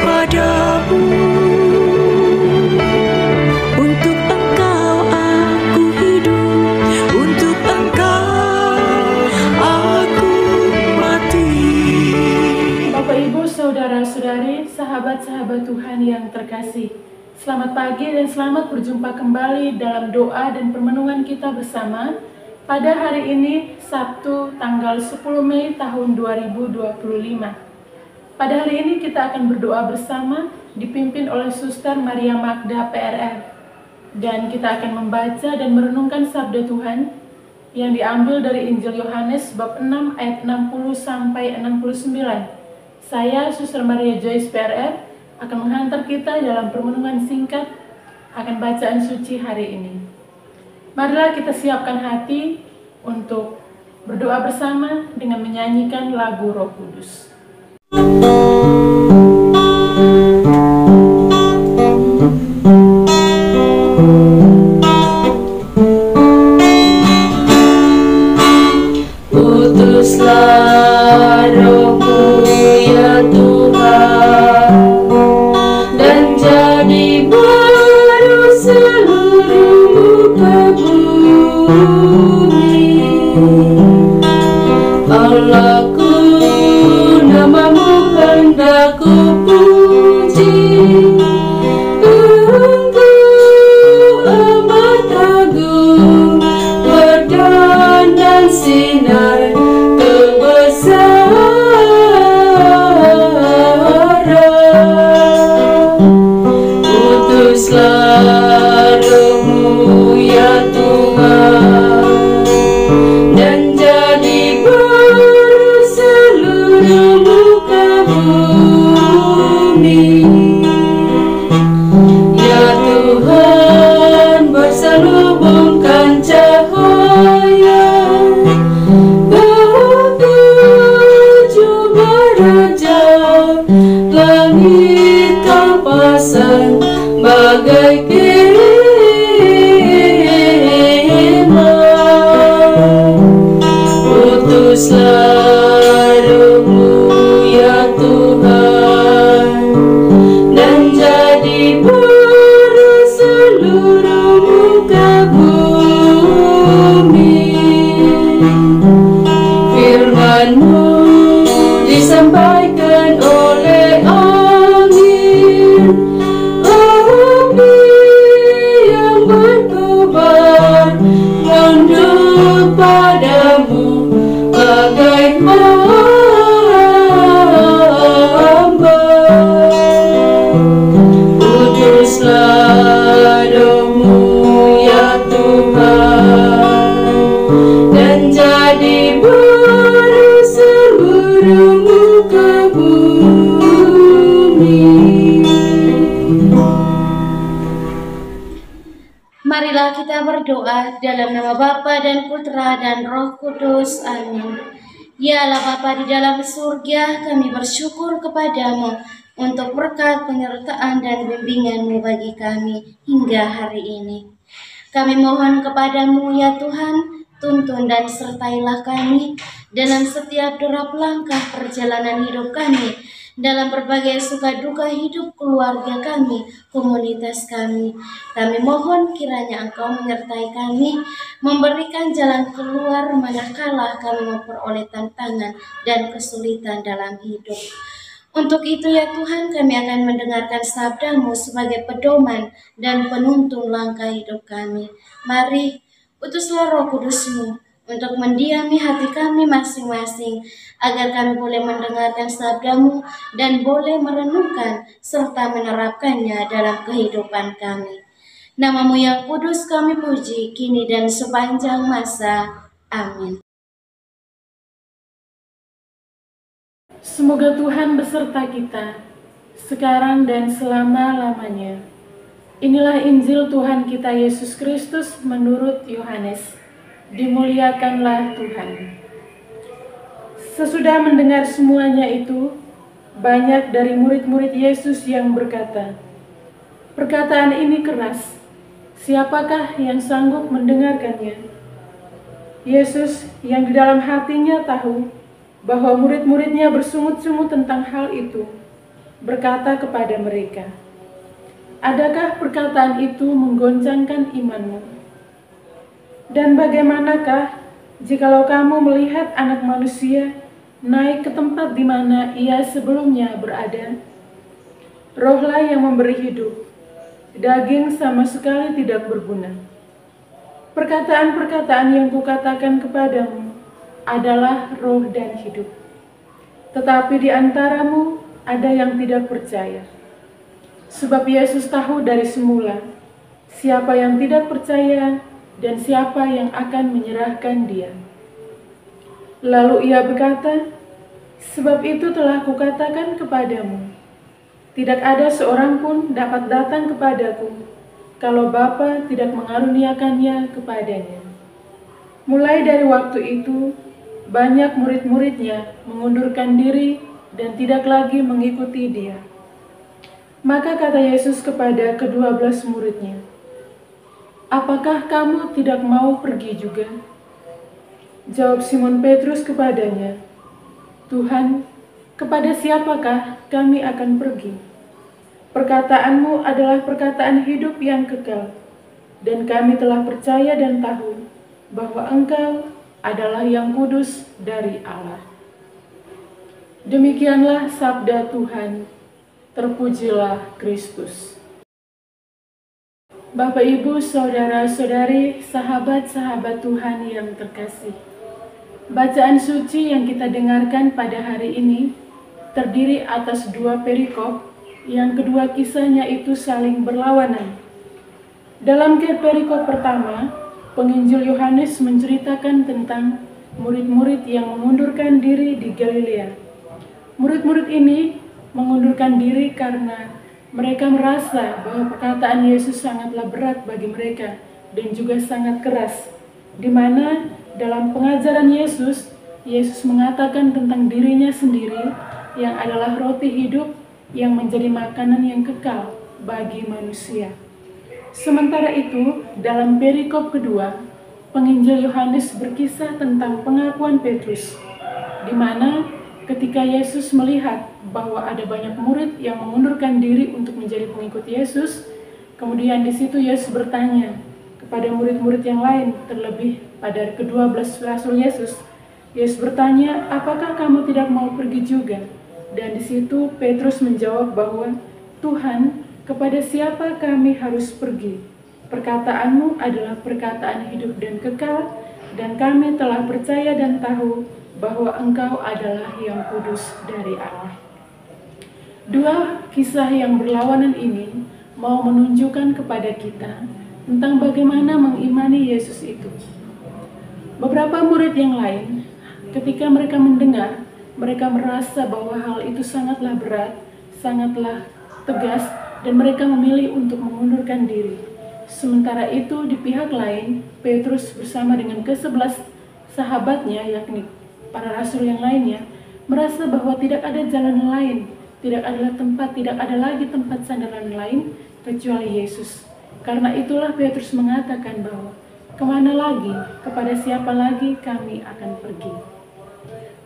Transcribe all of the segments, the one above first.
kepadamu. Untuk Engkau aku hidup, untuk Engkau aku mati. Bapak, Ibu, saudara-saudari, sahabat-sahabat Tuhan yang terkasih, selamat pagi dan selamat berjumpa kembali dalam doa dan permenungan kita bersama pada hari ini, Sabtu tanggal 10 Mei tahun 2025. Pada hari ini kita akan berdoa bersama dipimpin oleh Suster Maria Magda PRR, dan kita akan membaca dan merenungkan sabda Tuhan yang diambil dari Injil Yohanes bab 6 ayat 60 sampai 69. Saya, Suster Maria Joyce PRR, akan menghantar kita dalam permenungan singkat akan bacaan suci hari ini. Marilah kita siapkan hati untuk berdoa bersama dengan menyanyikan lagu Roh Kudus. Utuslah Roh-Mu ya Tuhan, dan jadi baru seluruh muka bumi. Allahku, nama-Mu hendak ku puji. Engkau amat agung, berdan dan sinar kebesaran. Utuslah Roh-Mu ya Tuhan, dan jadi baru seluruh muka bumi. Ya Tuhan, berselubungkan cahaya ketujuh raja, langit Kau pasang bagai kemah. Utuslah Roh-Mu ya Tuhan, dan jadi baru seluruh muka bumi. Firman-Mu disampaikan oleh angin, api yang berkobar menunduk padamu bagai hamba. Utuslah Roh-Mu ya Tuhan, dan jadi baru seluruh muka bumi. Marilah kita berdoa dalam nama Bapa dan Putra dan Roh Kudus. Amin. Ya Allah Bapa di dalam surga, kami bersyukur kepadamu untuk berkat penyertaan dan bimbingan-Mu bagi kami hingga hari ini. Kami mohon kepadamu ya Tuhan, tuntun dan sertailah kami dalam setiap derap langkah perjalanan hidup kami, dalam berbagai suka duka hidup keluarga kami, komunitas kami. Kami mohon kiranya Engkau menyertai kami, memberikan jalan keluar manakala kami memperoleh tantangan dan kesulitan dalam hidup. Untuk itu ya Tuhan, kami akan mendengarkan sabda-Mu sebagai pedoman dan penuntun langkah hidup kami. Mari, utuslah Roh Kudus-Mu untuk mendiami hati kami masing-masing, agar kami boleh mendengarkan sabda-Mu dan boleh merenungkan serta menerapkannya dalam kehidupan kami. Nama-Mu yang kudus kami puji, kini dan sepanjang masa. Amin. Semoga Tuhan beserta kita, sekarang dan selama-lamanya. Inilah Injil Tuhan kita Yesus Kristus menurut Yohanes. Dimuliakanlah Tuhan. Sesudah mendengar semuanya itu, banyak dari murid-murid Yesus yang berkata, "Perkataan ini keras, siapakah yang sanggup mendengarkannya?" Yesus yang di dalam hatinya tahu bahwa murid-muridnya bersungut-sungut tentang hal itu, berkata kepada mereka, "Adakah perkataan itu menggoncangkan imanmu? Dan bagaimanakah jikalau kamu melihat Anak Manusia naik ke tempat di mana ia sebelumnya berada? Rohlah yang memberi hidup, daging sama sekali tidak berguna. Perkataan-perkataan yang kukatakan kepadamu adalah roh dan hidup. Tetapi di antaramu ada yang tidak percaya." Sebab Yesus tahu dari semula siapa yang tidak percaya dan siapa yang akan menyerahkan Dia. Lalu Ia berkata, "Sebab itu telah kukatakan kepadamu, tidak ada seorang pun dapat datang kepadaku kalau Bapa tidak mengaruniakannya kepadanya." Mulai dari waktu itu, banyak murid-muridnya mengundurkan diri dan tidak lagi mengikuti Dia. Maka kata Yesus kepada ke-12 muridnya, "Apakah kamu tidak mau pergi juga?" Jawab Simon Petrus kepadanya, "Tuhan, kepada siapakah kami akan pergi? Perkataanmu adalah perkataan hidup yang kekal, dan kami telah percaya dan tahu bahwa Engkau adalah yang kudus dari Allah." Demikianlah sabda Tuhan. Terpujilah Kristus. Bapak, Ibu, saudara-saudari, sahabat-sahabat Tuhan yang terkasih. Bacaan suci yang kita dengarkan pada hari ini terdiri atas 2 perikop, yang kedua kisahnya itu saling berlawanan. Dalam perikop pertama, penginjil Yohanes menceritakan tentang murid-murid yang mengundurkan diri di Galilea. Murid-murid ini mengundurkan diri karena mereka merasa bahwa perkataan Yesus sangatlah berat bagi mereka dan juga sangat keras, di mana dalam pengajaran Yesus mengatakan tentang dirinya sendiri yang adalah roti hidup yang menjadi makanan yang kekal bagi manusia. Sementara itu, dalam perikop kedua, penginjil Yohanes berkisah tentang pengakuan Petrus, di mana ketika Yesus melihat bahwa ada banyak murid yang mengundurkan diri untuk menjadi pengikut Yesus, kemudian di situ Yesus bertanya kepada murid-murid yang lain, terlebih pada ke-12 rasul Yesus. Yesus bertanya, "Apakah kamu tidak mau pergi juga?" Dan di situ Petrus menjawab bahwa, "Tuhan, kepada siapa kami harus pergi? Perkataanmu adalah perkataan hidup dan kekal, dan kami telah percaya dan tahu bahwa Engkau adalah yang kudus dari Allah." 2 kisah yang berlawanan ini mau menunjukkan kepada kita tentang bagaimana mengimani Yesus itu. Beberapa murid yang lain, ketika mereka mendengar, mereka merasa bahwa hal itu sangatlah berat, sangatlah tegas, dan mereka memilih untuk mengundurkan diri. Sementara itu di pihak lain, Petrus bersama dengan ke-11 sahabatnya, yakni para rasul yang lainnya, merasa bahwa tidak ada jalan lain, tidak ada lagi tempat sandaran lain kecuali Yesus. Karena itulah Petrus mengatakan bahwa, "Kemana lagi, kepada siapa lagi kami akan pergi?"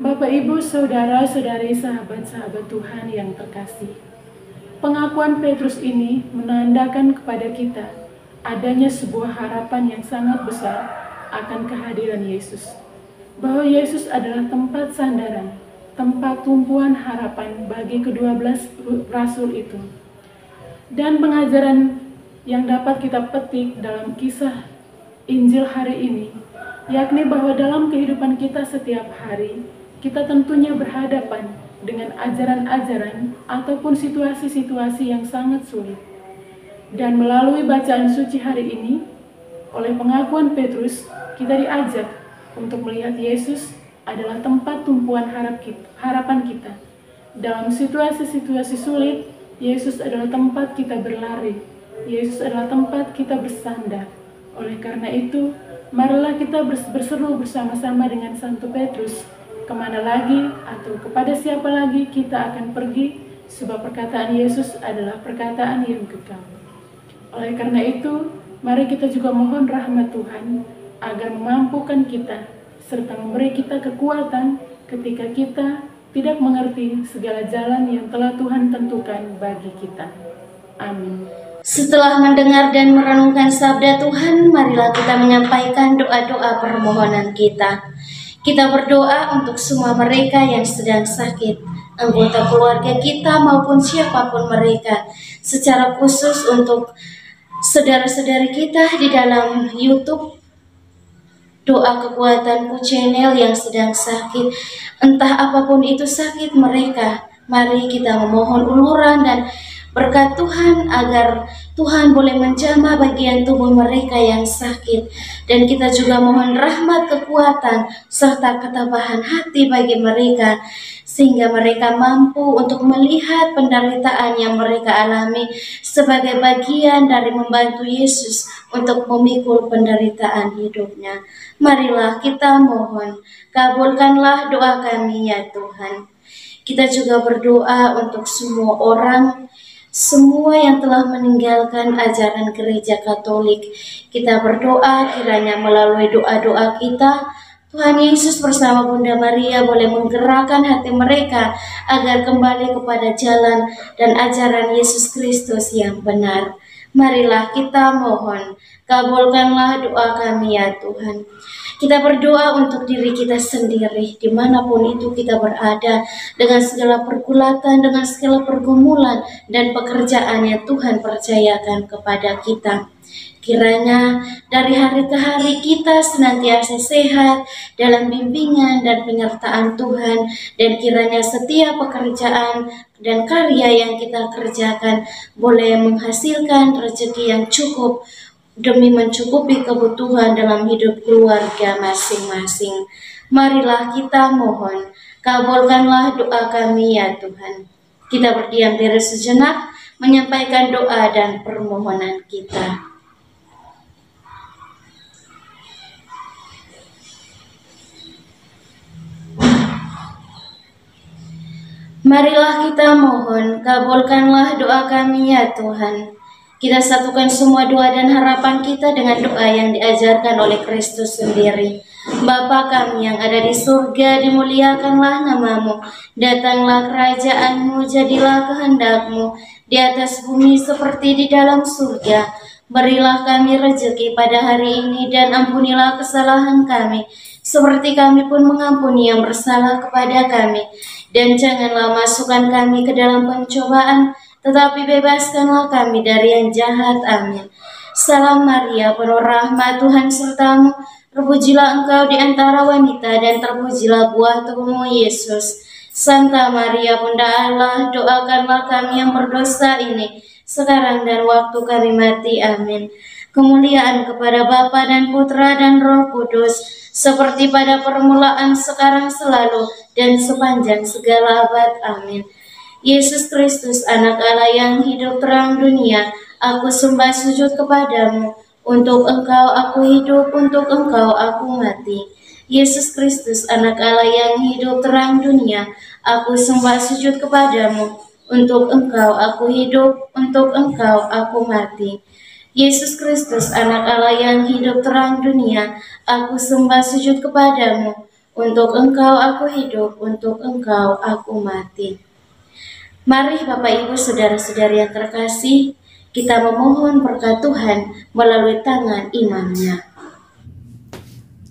Bapak, Ibu, saudara-saudari, sahabat-sahabat Tuhan yang terkasih, pengakuan Petrus ini menandakan kepada kita adanya sebuah harapan yang sangat besar akan kehadiran Yesus. Bahwa Yesus adalah tempat sandaran, tempat tumpuan harapan bagi ke-12 rasul itu. Dan pengajaran yang dapat kita petik dalam kisah Injil hari ini, yakni bahwa dalam kehidupan kita setiap hari, kita tentunya berhadapan dengan ajaran-ajaran ataupun situasi-situasi yang sangat sulit. Dan melalui bacaan suci hari ini, oleh pengakuan Petrus, kita diajak untuk melihat Yesus adalah tempat tumpuan harapan kita. Dalam situasi-situasi sulit, Yesus adalah tempat kita berlari. Yesus adalah tempat kita bersandar. Oleh karena itu, marilah kita berseru bersama-sama dengan Santo Petrus, kemana lagi atau kepada siapa lagi kita akan pergi, sebab perkataan Yesus adalah perkataan yang kekal. Oleh karena itu, mari kita juga mohon rahmat Tuhan agar memampukan kita serta memberi kita kekuatan ketika kita tidak mengerti segala jalan yang telah Tuhan tentukan bagi kita. Amin. Setelah mendengar dan merenungkan sabda Tuhan, marilah kita menyampaikan doa-doa permohonan kita. Kita berdoa untuk semua mereka yang sedang sakit, anggota keluarga kita maupun siapapun mereka, secara khusus untuk saudara-saudari kita di dalam YouTube Doa Kekuatanku Channel yang sedang sakit. Entah apapun itu sakit mereka, mari kita memohon uluran dan berkat Tuhan agar Tuhan boleh menjamah bagian tubuh mereka yang sakit. Dan kita juga mohon rahmat, kekuatan, serta ketabahan hati bagi mereka, sehingga mereka mampu untuk melihat penderitaan yang mereka alami sebagai bagian dari membantu Yesus untuk memikul penderitaan hidupnya. Marilah kita mohon, kabulkanlah doa kami ya Tuhan. Kita juga berdoa untuk semua orang, semua yang telah meninggalkan ajaran gereja Katolik. Kita berdoa kiranya melalui doa-doa kita, Tuhan Yesus bersama Bunda Maria boleh menggerakkan hati mereka agar kembali kepada jalan dan ajaran Yesus Kristus yang benar. Marilah kita mohon, kabulkanlah doa kami ya Tuhan. Kita berdoa untuk diri kita sendiri, dimanapun itu kita berada, dengan segala pergulatan, dengan segala pergumulan, dan pekerjaan yang Tuhan percayakan kepada kita. Kiranya dari hari ke hari kita senantiasa sehat dalam bimbingan dan penyertaan Tuhan, dan kiranya setiap pekerjaan dan karya yang kita kerjakan boleh menghasilkan rezeki yang cukup demi mencukupi kebutuhan dalam hidup keluarga masing-masing. Marilah kita mohon, kabulkanlah doa kami ya Tuhan. Kita berdiam diri sejenak, menyampaikan doa dan permohonan kita. Marilah kita mohon, kabulkanlah doa kami ya Tuhan. Kita satukan semua doa dan harapan kita dengan doa yang diajarkan oleh Kristus sendiri. Bapa kami yang ada di surga, dimuliakanlah namamu. Datanglah kerajaanmu, jadilah kehendakmu di atas bumi seperti di dalam surga. Berilah kami rezeki pada hari ini dan ampunilah kesalahan kami, seperti kami pun mengampuni yang bersalah kepada kami. Dan janganlah masukkan kami ke dalam pencobaan, tetapi bebaskanlah kami dari yang jahat. Amin. Salam Maria, penuh rahmat, Tuhan sertamu. Terpujilah engkau di antara wanita, dan terpujilah buah tubuhmu, Yesus. Santa Maria, Bunda Allah, doakanlah kami yang berdosa ini, sekarang dan waktu kami mati. Amin. Kemuliaan kepada Bapa dan Putra dan Roh Kudus, seperti pada permulaan, sekarang, selalu, dan sepanjang segala abad. Amin. Yesus Kristus, anak Allah yang hidup terang dunia, aku sembah sujud kepadamu. Untuk engkau aku hidup, untuk engkau aku mati. Yesus Kristus, anak Allah yang hidup terang dunia, aku sembah sujud kepadamu. Untuk engkau aku hidup, untuk engkau aku mati. Yesus Kristus, anak Allah yang hidup terang dunia, aku sembah sujud kepadamu. Untuk engkau aku hidup, untuk engkau aku mati. Mari Bapak Ibu saudara-saudari yang terkasih, kita memohon berkat Tuhan melalui tangan imamnya.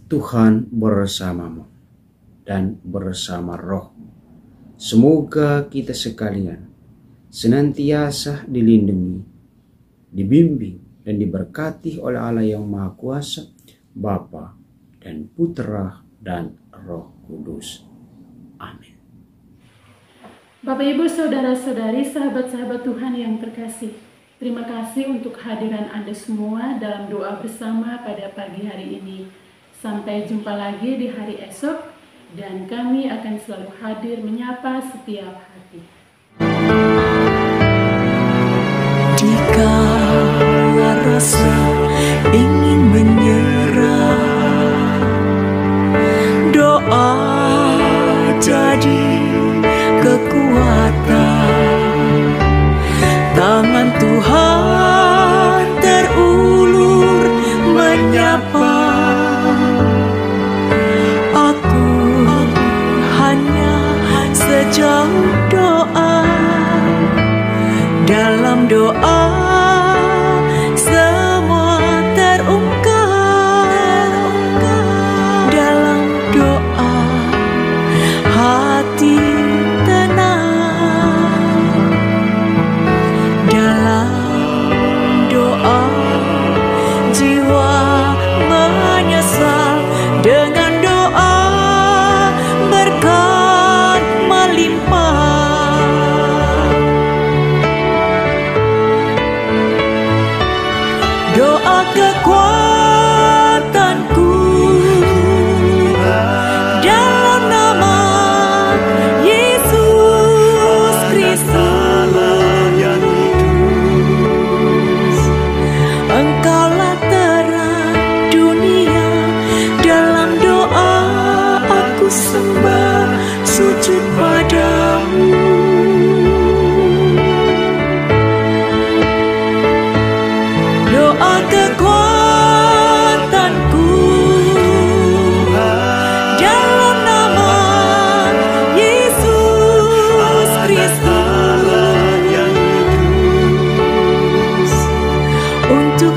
Tuhan bersamamu dan bersama roh. Semoga kita sekalian senantiasa dilindungi, dibimbing dan diberkati oleh Allah yang Maha Kuasa, Bapa dan Putra dan Roh Kudus. Amin. Bapak Ibu saudara-saudari, sahabat-sahabat Tuhan yang terkasih, terima kasih untuk kehadiran Anda semua dalam doa bersama pada pagi hari ini. Sampai jumpa lagi di hari esok, dan kami akan selalu hadir menyapa setiap hati. Jika rasa ingin menyerah, doa jadi kekuatan. Tangan Tuhan terulur menyapa. Aku hanya Dalam doa semua terungkap, dalam doa hati tenang, dalam doa jiwa menyesal, dengan doa berkat melimpah. Doa kekuatanku, dalam nama Yesus Kristus. Engkaulah terang dunia, dalam doa aku sembah sujud padamu. Doa kekuatanku, dalam nama Yesus Kristus. Untuk